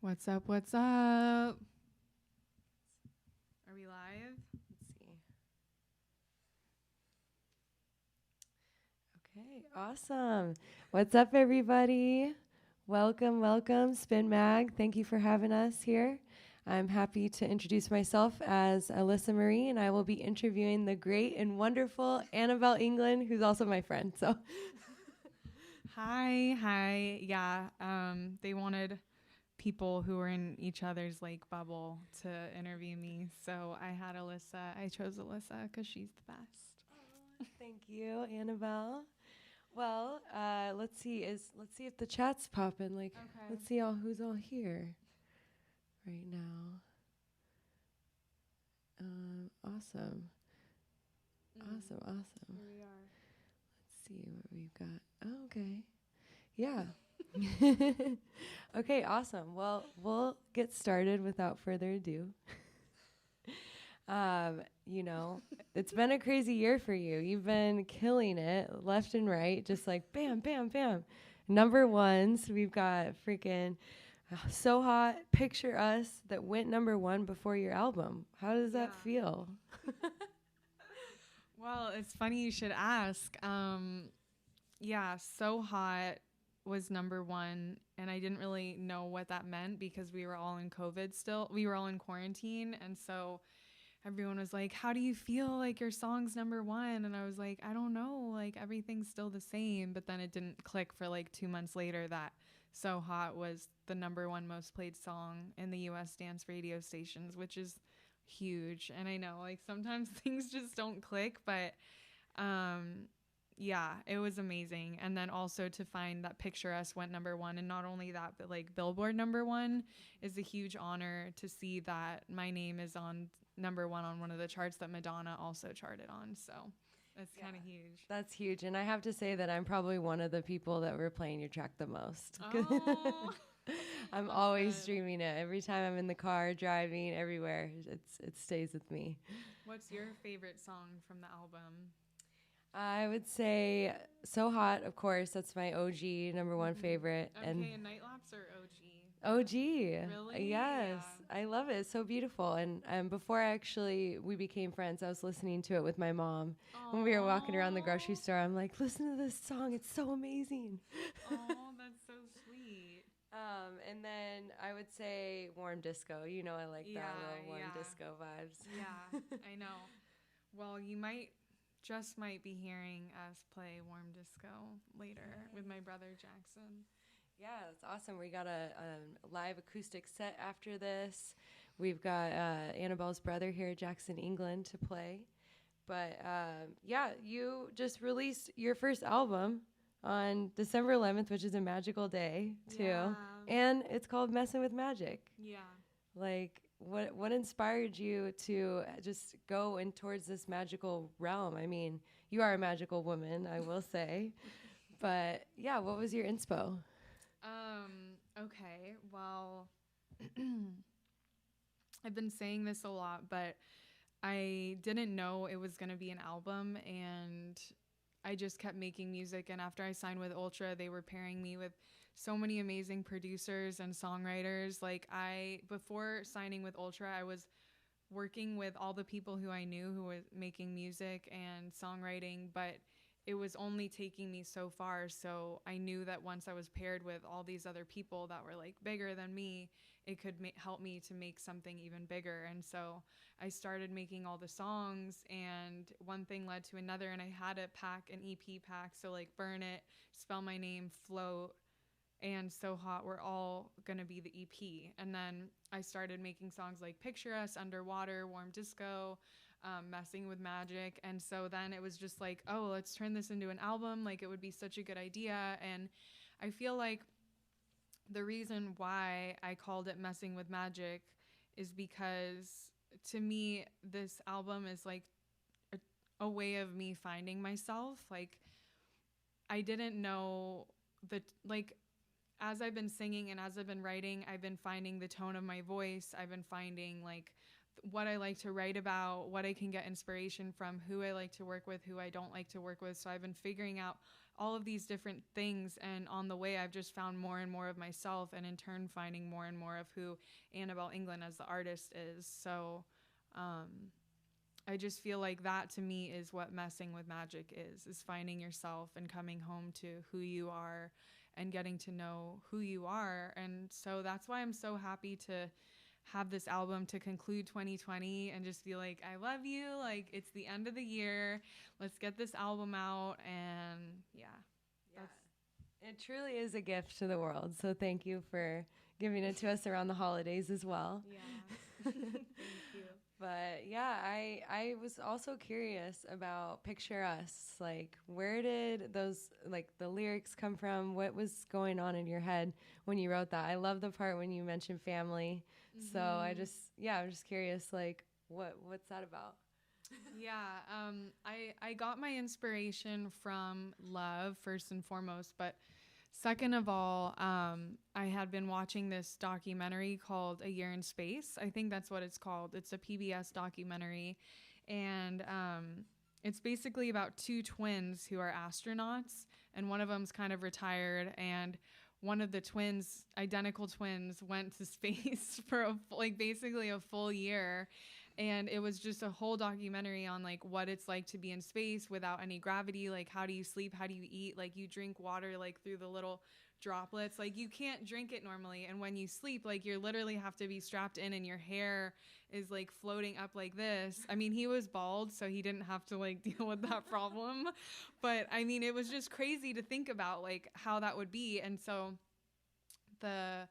What's up? What's up? Are we live? Let's see. Okay, awesome. What's up, everybody? Welcome, welcome, Spin Mag. Thank you for having us here. I'm happy to introduce myself as Alyssa Marie, and I will be interviewing the great and wonderful Anabel Englund, who's also my friend. So, Hi. Yeah. They wanted people who were in each other's like bubble to interview me, so I had Alyssa. I chose Alyssa because she's the best. thank you, Annabelle. Well, let's see if the chat's popping. Okay. Let's see who's all here right now. Awesome, awesome. Here we are. Let's see what we've got. Oh, okay. Yeah. Okay, awesome. Well, we'll get started without further ado. You know, it's been a crazy year for you. You've been killing it left and right, just like bam, bam, bam. Number ones, we've got freaking So Hot, Picture Us that went number one before your album. How does that feel? Well, it's funny you should ask. Yeah, So Hot was number one, and I didn't really know what that meant because we were all in COVID still. We were all in quarantine, and so everyone was like, "How do you feel like your song's number one?" And I was like, "I don't know, like everything's still the same." But then it didn't click for like 2 months later that So Hot was the number one most played song in the US dance radio stations, which is huge. And I know like sometimes things just don't click, but um yeah, it was amazing. And then also to find that Picture Us went number one. And not only that, but like Billboard number one is a huge honor to see that my name is on number one on one of the charts that Madonna also charted on. So it's kind of huge. That's huge. And I have to say that I'm probably one of the people that were playing your track the most. Oh, I'm that's always good. streaming it. Every time I'm in the car, driving, everywhere. It stays with me. What's your favorite song from the album? I would say So Hot, of course. That's my OG number one favorite. And MK and Night Lapse or OG? OG. Really? Yes. Yeah. I love it. It's so beautiful. And before we became friends, I was listening to it with my mom. When we were walking around the grocery Oh, store, I'm like, listen to this song. It's so amazing. oh, that's so sweet. And then I would say warm disco. You know, I like that little warm disco vibes. Yeah, I know. Well, might be hearing us play Warm Disco later with my brother Jackson. Yeah, that's awesome. We got a live acoustic set after this. We've got Annabelle's brother here, Jackson England, to play. But yeah, you just released your first album on December 11th, which is a magical day, too. Yeah. And it's called Messin' with Magic. Yeah. Like, what inspired you to just go in towards this magical realm? I mean, you are a magical woman, I will say. But yeah, what was your inspo? Okay. Well, I've been saying this a lot, but I didn't know it was going to be an album, and I just kept making music. And after I signed with Ultra, they were pairing me with so many amazing producers and songwriters. Before signing with Ultra, I was working with all the people who I knew who were making music and songwriting, but it was only taking me so far. So I knew that once I was paired with all these other people that were like bigger than me, it could help me to make something even bigger. And so I started making all the songs, and one thing led to another, and I had to pack an EP pack. So like Burn It, Spell My Name, Float, and So Hot were all gonna be the EP. And then I started making songs like Picture Us, Underwater, Warm Disco, Messing with Magic. And so then it was just like, oh, let's turn this into an album. Like, it would be such a good idea. And I feel like the reason why I called it Messing with Magic is because to me, this album is like a way of me finding myself. Like, I didn't know that, like, as I've been singing and as I've been writing, I've been finding the tone of my voice. I've been finding like what I like to write about, what I can get inspiration from, who I like to work with, who I don't like to work with. So I've been figuring out all of these different things. And on the way, I've just found more and more of myself, and in turn, finding more and more of who Anabel Englund as the artist is. So I just feel like that to me is what messing with magic is finding yourself and coming home to who you are and getting to know who you are. And so that's why I'm so happy to have this album to conclude 2020 and just feel like, I love you. Like, it's the end of the year. Let's get this album out. And yeah. It truly is a gift to the world. So thank you for giving it to us around the holidays as well. Yeah. Thank you. But yeah, I was also curious about Picture Us. Like, where did those, like, the lyrics come from? What was going on in your head when you wrote that? I love the part when you mentioned family. Mm-hmm. So I'm just curious, like, what's that about? Yeah, I got my inspiration from love first and foremost, but second of all, I had been watching this documentary called A Year in Space. I think that's what it's called. It's a PBS documentary, and it's basically about two twins who are astronauts, and one of them's kind of retired, and one of the twins, identical twins, went to space for basically a full year. And it was just a whole documentary on like what it's like to be in space without any gravity. Like, how do you sleep? How do you eat? Like, you drink water like through the little droplets. Like, you can't drink it normally. And when you sleep, like, you literally have to be strapped in and your hair is like floating up like this. I mean, he was bald, so he didn't have to like deal with that problem. But I mean, it was just crazy to think about like how that would be. And so the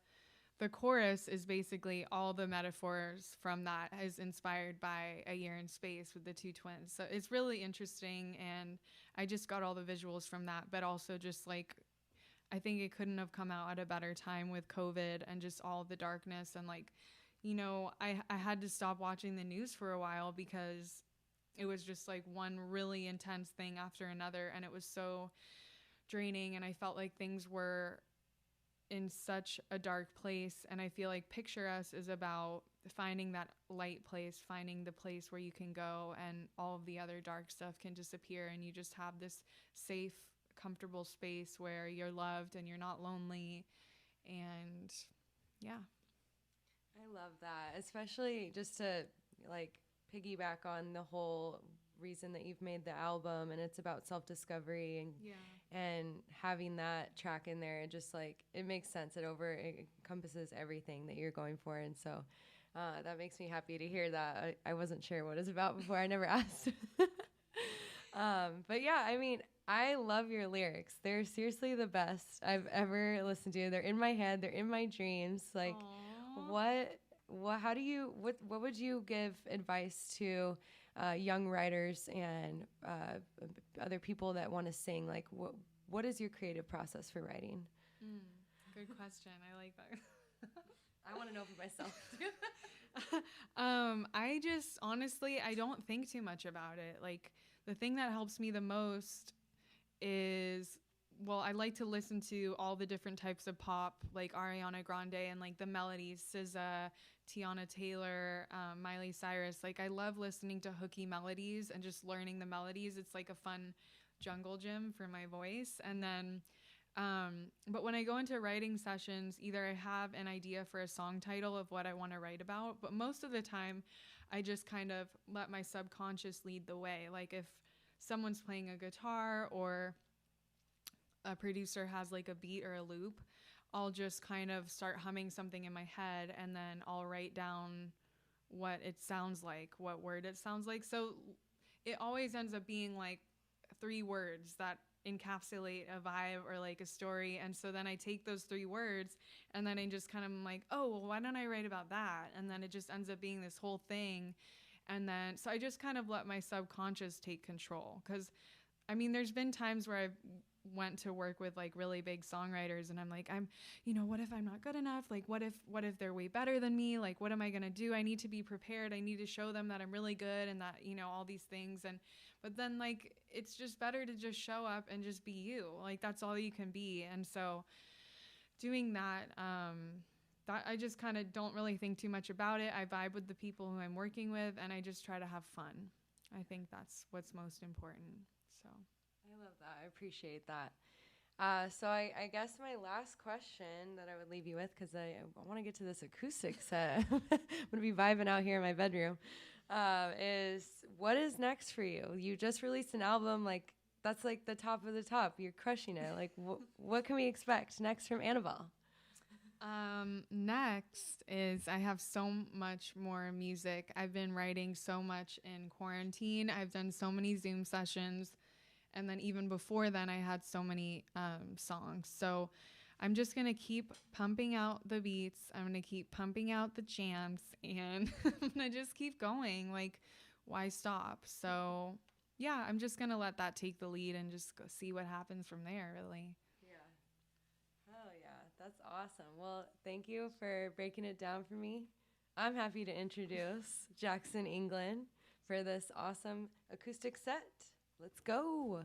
chorus is basically all the metaphors from that is inspired by A Year in Space with the two twins. So it's really interesting, and I just got all the visuals from that, but also just like, I think it couldn't have come out at a better time with COVID and just all the darkness. And like, you know, I had to stop watching the news for a while because it was just like one really intense thing after another, and it was so draining, and I felt like things were in such a dark place. And I feel like Picture Us is about finding that light place, finding the place where you can go and all of the other dark stuff can disappear, and you just have this safe, comfortable space where you're loved and you're not lonely. And yeah, I love that, especially just to like piggyback on the whole reason that you've made the album, and it's about self-discovery and having that track in there. It just like, it makes sense. It encompasses everything that you're going for. And so that makes me happy to hear that. I wasn't sure what it's about before. I never asked. But yeah, I mean, I love your lyrics. They're seriously the best I've ever listened to. They're in my head. They're in my dreams. Like, what would you give advice to young writers and other people that want to sing? Like, what is your creative process for writing? Good question. I like that. I want to know for myself. I just, honestly, I don't think too much about it. Like, the thing that helps me the most is, well, I like to listen to all the different types of pop, like Ariana Grande and like the melodies, SZA, Tiana Taylor, Miley Cyrus. Like, I love listening to hooky melodies and just learning the melodies. It's like a fun jungle gym for my voice. And then, but when I go into writing sessions, either I have an idea for a song title of what I want to write about, but most of the time I just kind of let my subconscious lead the way. Like, if someone's playing a guitar or a producer has like a beat or a loop, I'll just kind of start humming something in my head, and then I'll write down what it sounds like, what word it sounds like. So it always ends up being like 3 words that encapsulate a vibe or like a story. And so then I take those 3 words and then I just kind of like, oh, well, why don't I write about that? And then it just ends up being this whole thing. And then, so I just kind of let my subconscious take control. Cause I mean, there's been times where I've went to work with like really big songwriters and I'm like, what if I'm not good enough? Like, what if they're way better than me? Like, what am I going to do? I need to be prepared. I need to show them that I'm really good and that, all these things. But then like, it's just better to just show up and just be you. Like, that's all you can be. And so doing that, that I just kind of don't really think too much about it. I vibe with the people who I'm working with and I just try to have fun. I think that's what's most important. So I love that. I appreciate that. So I guess my last question that I would leave you with, because I want to get to this acoustic set. I'm going to be vibing out here in my bedroom, is what is next for you? You just released an album, like that's like the top of the top. You're crushing it. Like what can we expect next from Anabel? Next is I have so much more music. I've been writing so much in quarantine. I've done so many Zoom sessions. And then even before then, I had so many songs. So I'm just going to keep pumping out the beats. I'm going to keep pumping out the chants. And I'm going to just keep going. Like, why stop? So, yeah, I'm just going to let that take the lead and just go see what happens from there, really. Oh, yeah. That's awesome. Well, thank you for breaking it down for me. I'm happy to introduce Jackson Englund for this awesome acoustic set. Let's go.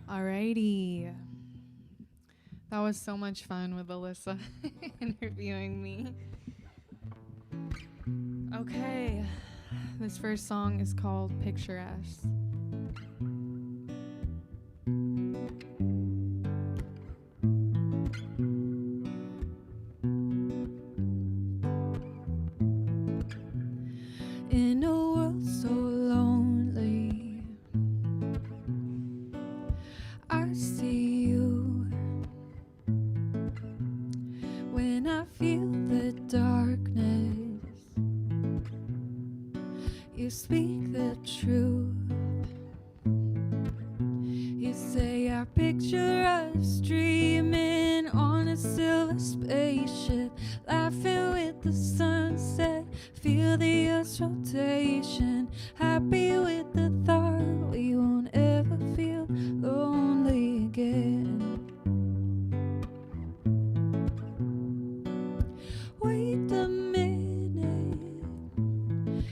Alrighty. That was so much fun with Alyssa interviewing me. Okay, this first song is called Picturesque. In a world so lonely, I see you. When I feel the darkness, you speak the truth. You say I picture us dreaming on a silver spaceship, laughing with the sunset, feel the earth's rotation, happy with the thought we won't ever feel lonely again. Wait a minute,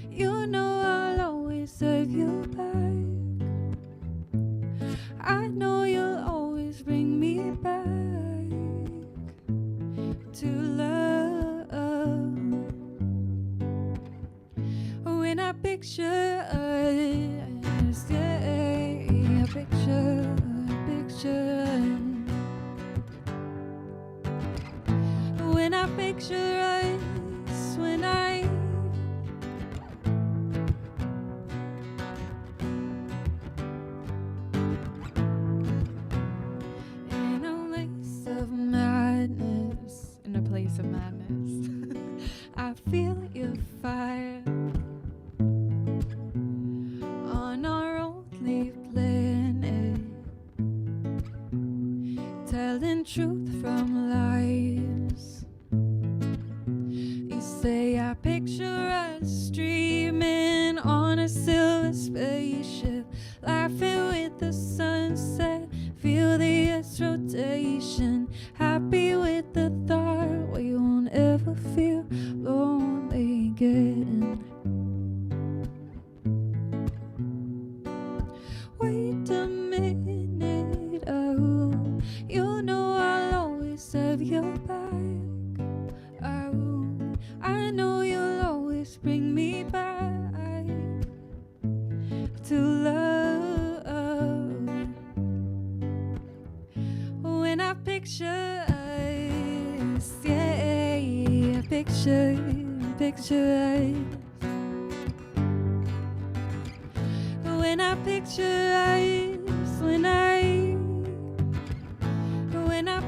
you know I'll always serve you back. I know you'll always bring me back to love. When I picture us, yeah, I picture. When I picture us, when I in a place of madness, in a place of madness, I feel your fire on our only planet, telling truth from lies. You say I picture us dreaming on a silver spaceship, laughing with the sunset, feel the earth's rotation, happy with the thought we won't ever feel lonely again. Wait a minute, oh, you know I'll always serve you back. Oh, I know you'll always bring me back to love. When I picture us, yeah, picture us. When I picture us, when I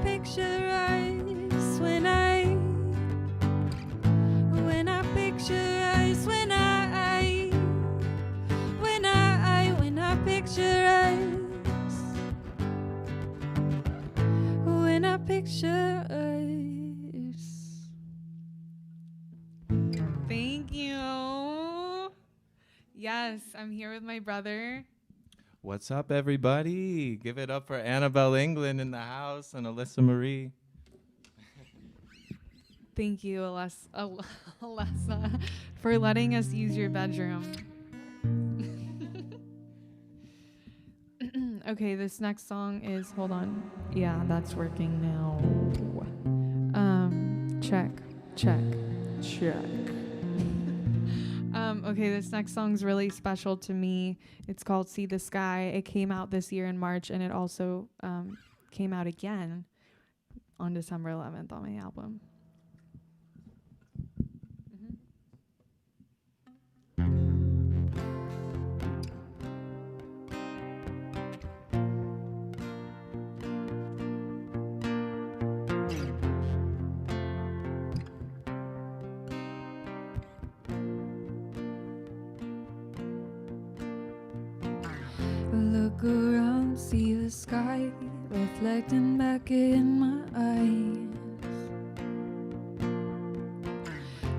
picture us, when I picture us, when I picture us, when I picture us. Thank you. Yes, I'm here with my brother. What's up, everybody? Give it up for Anabel Englund in the house and Alyssa Marie. Thank you, Alessa, for letting us use your bedroom. Okay, this next song is, hold on. Yeah, that's working now. Check. Okay, this next song's really special to me. It's called See the Sky. It came out this year in March, and it also came out again on December 11th on my album. Look around, see the sky reflecting back in my eyes.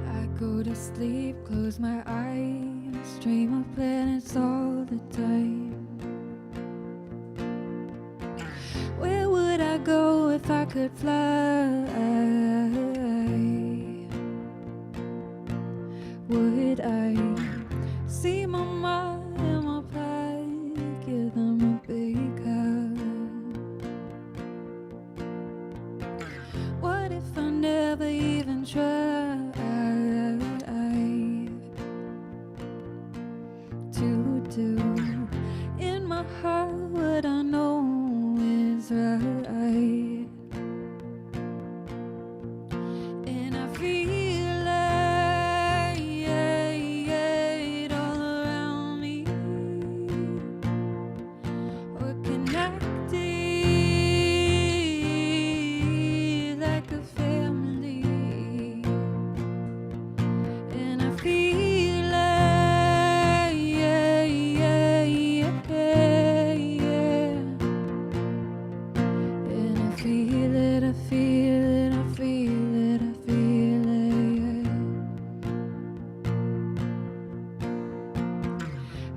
I go to sleep, close my eyes, dream of planets all the time. Where would I go if I could fly? Would I see my mom and my pie, give them a big hug? What if I never even tried to do in my heart what I know is right? And I feel it all around me. We're connected like a family. And I feel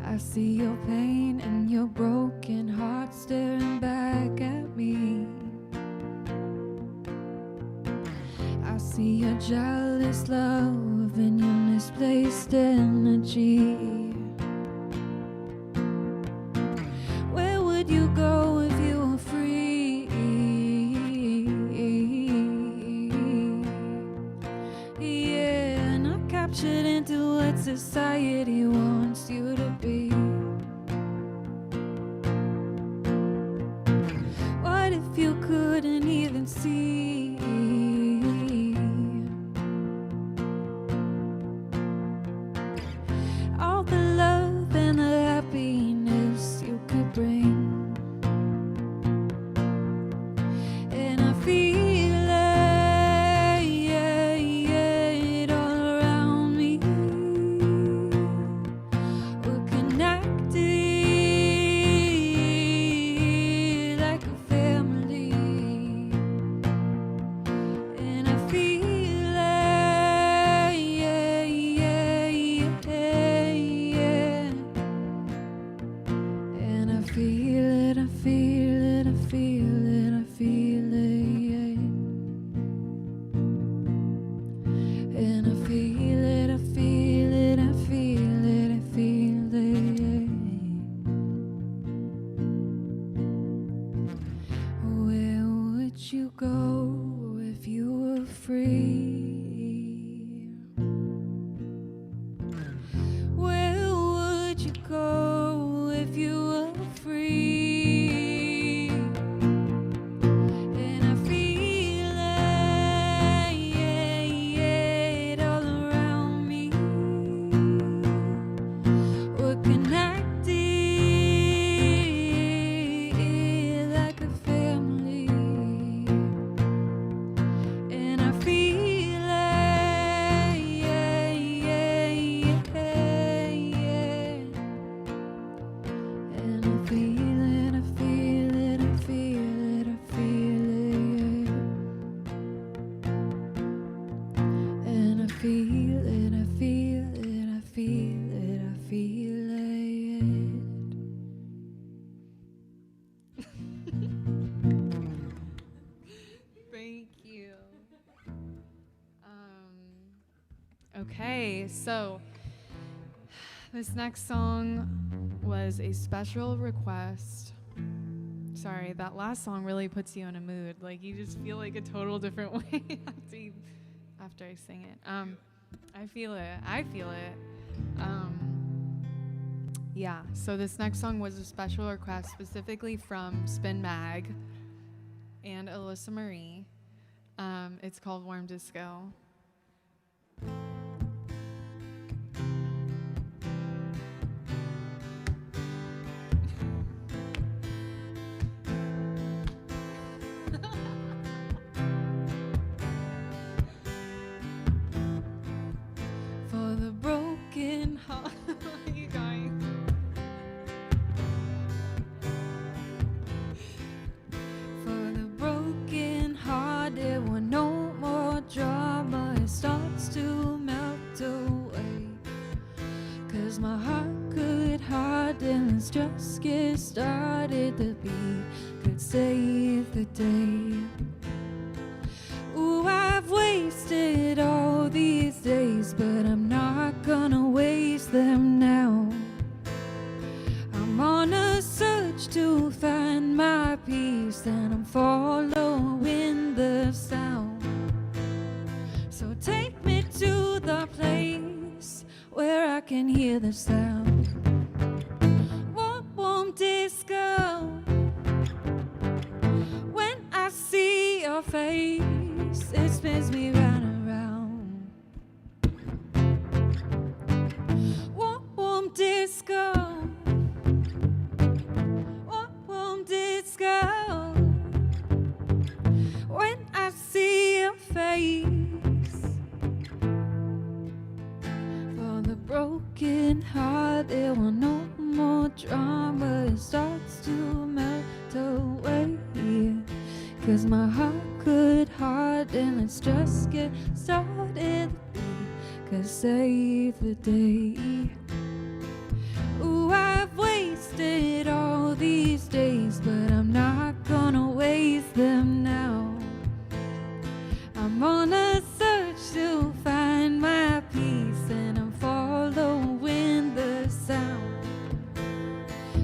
I see your pain and your broken heart staring back at me. I see your jealous love and your misplaced energy. Where would you go if you were free? Yeah, not captured into what society wants you to be. What if you couldn't even see all the love and the happiness you could bring? And I feel it all around me. We're connected like a family. And I feel and I feel it, I feel it, I feel it, I feel it. And I feel it, I feel it, I feel it, I feel it. Where would you go if you were free? Where would you go if you were free? And I feel it all around me. We're connected like a family. And I feel and I feel it, I feel it, I feel it, I feel it. And I feel it, I feel it, I feel it, I feel it. Thank you. Okay, so this next song was a special request. Sorry, that last song really puts you in a mood. Like, you just feel like a total different way after I sing it. I feel it. Yeah, so this next song was a special request specifically from Spin Mag and Alyssa Marie. It's called Warm Disco. For the broken heart, you guys. For the broken heart, there were no more drama. It starts to melt away. 'Cause my heart could harden. Let's just get started. The beat could save the day. Ooh, I've wasted all these days, but I'm not gonna waste them now. I'm on a search to find my peace, and I'm following the sound. So take me to the place where I can hear the sound. Warm, warm disco. When I see your face, it spins me round and round. Warm, warm disco. Warm, warm disco. When I see your face. For the broken heart, there will no more drama. It starts to melt away. 'Cause my heart could harden. Let's just get started. Cause save the day. Ooh, I've wasted all these days, but I'm not gonna waste them now. I'm on a search to find my peace, and I'm following the sound.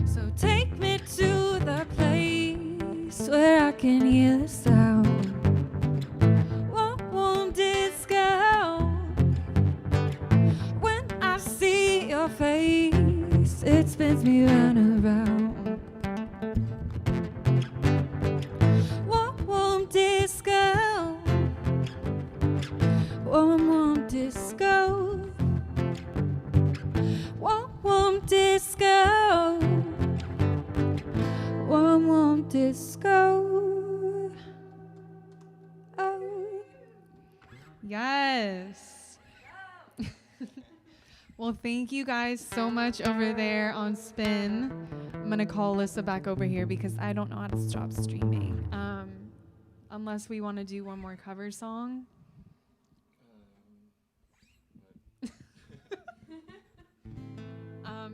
So take me to the place where I can hear the sound. Warm, warm disco. When I see your face, it spins me round and round. Warm, warm disco. Warm, warm disco. Warm, warm disco. Warm, warm disco. Oh. Yes. Well, thank you guys so much over there on Spin. I'm going to call Alyssa back over here because I don't know how to stop streaming. Unless we want to do one more cover song.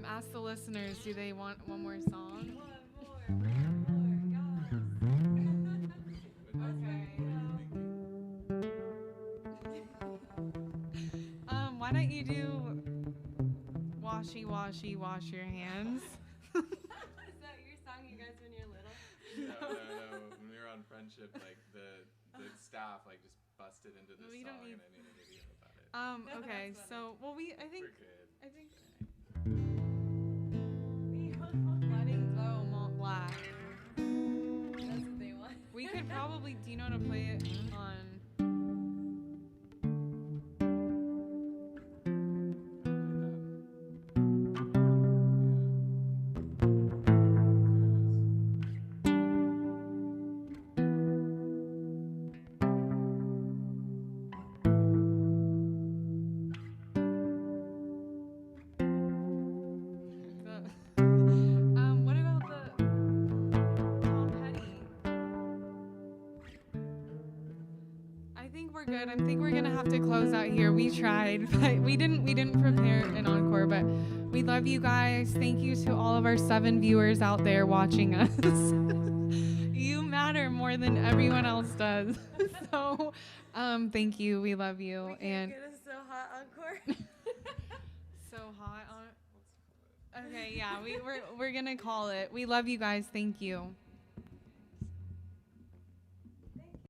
Ask the listeners, do they want one more song? Why don't you do Washy Washy Wash Your Hands? Is that your song you guys when you're little? No. When we were on Friendship, like the staff like just busted into this We song, don't need- and I made a video about it. Okay, so I think Letting Go Mont Black. That's what they want. We could probably, do you know how to play it on? What about the Tom Petty? I think we're good. I think we're gonna have to close out here. We tried, but we didn't prepare an encore. But we love you guys. Thank you to all of our 7 viewers out there watching us. You matter more than everyone else does. So, thank you. We love you. We can't And get us so hot encore. Okay, yeah, we're gonna call it. We love you guys. Thank you.